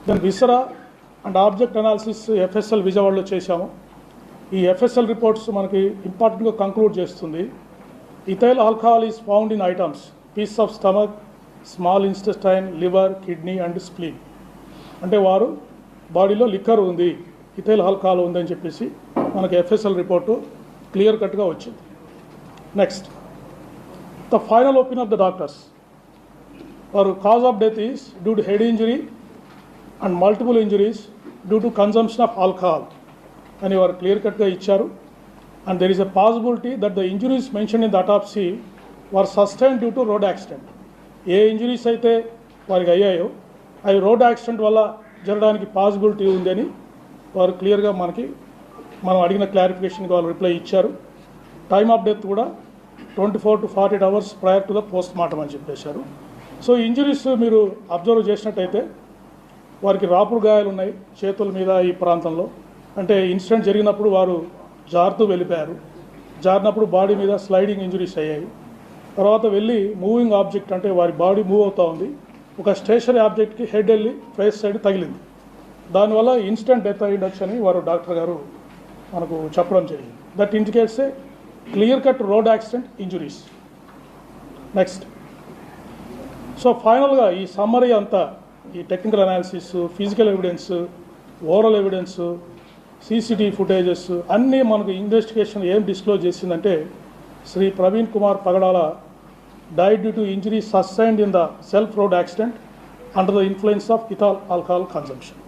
Then viscera and object analysis FSL విజయవాడలో చేశాము. ఈ ఎఫ్ఎస్ఎల్ రిపోర్ట్స్ మనకి ఇంపార్టెంట్గా కంక్లూడ్ చేస్తుంది. Ethyl alcohol is found in items piece of stomach, small intestine, liver, kidney and spleen. అంటే వారు బాడీలో లిక్కర్ ఉంది, ఇథైల్ ఆల్కహాల్ ఉందని చెప్పేసి మనకి ఎఫ్ఎస్ఎల్ రిపోర్టు క్లియర్ కట్గా వచ్చింది. Next, the final opinion of the doctors for cause of death is due to head injury and multiple injuries due to consumption of alcohol అని వారు క్లియర్ కట్గా ఇచ్చారు. And there is a possibility that the injuries mention in the autopsy were sustain due to road accident. A injuries అయితే వారికి అయ్యాయో అవి road accident వల్ల జరగడానికి పాసిబిలిటీ ఉందని వారు క్లియర్గా మనం అడిగిన క్లారిఫికేషన్కి వాళ్ళు రిప్లై ఇచ్చారు. టైమ్ ఆఫ్ డెత్ కూడా 24 to 48 hours prior to the post mortem అని చెప్పేశారు. సో ఇంజరీస్ మీరు అబ్జర్వ్ చేసినట్టయితే వారికి రాపుడు గాయాలు ఉన్నాయి చేతుల మీద, ఈ ప్రాంతంలో. అంటే ఇన్సిడెంట్ జరిగినప్పుడు వారు జారుతూ వెళ్ళిపోయారు. జారినప్పుడు బాడీ మీద స్లైడింగ్ ఇంజరీస్ అయ్యాయి. తర్వాత వెళ్ళి మూవింగ్ ఆబ్జెక్ట్, అంటే వారి బాడీ మూవ్ అవుతూ ఉంది, ఒక స్టేషనరీ ఆబ్జెక్ట్కి హెడ్ వెళ్ళి ఫేస్ సైడ్ తగిలింది. దానివల్ల ఇన్స్టెంట్ డెత్ అయి ఉండొచ్చు అని వారు డాక్టర్ గారు మనకు చెప్పడం జరిగింది. That indicates a clear cut road accident injuries. Next, so ఫైనల్గా ఈ సమ్మరీ అంతా, ఈ technical analysis, physical evidence, oral evidence, CCTV footages అన్నీ మనకు ఇన్వెస్టిగేషన్ ఏం డిస్క్లోజ్ చేసిందంటే, Shri Praveen Kumar Pagadala died due to injury sustained in the self road accident under the influence of ethyl alcohol consumption.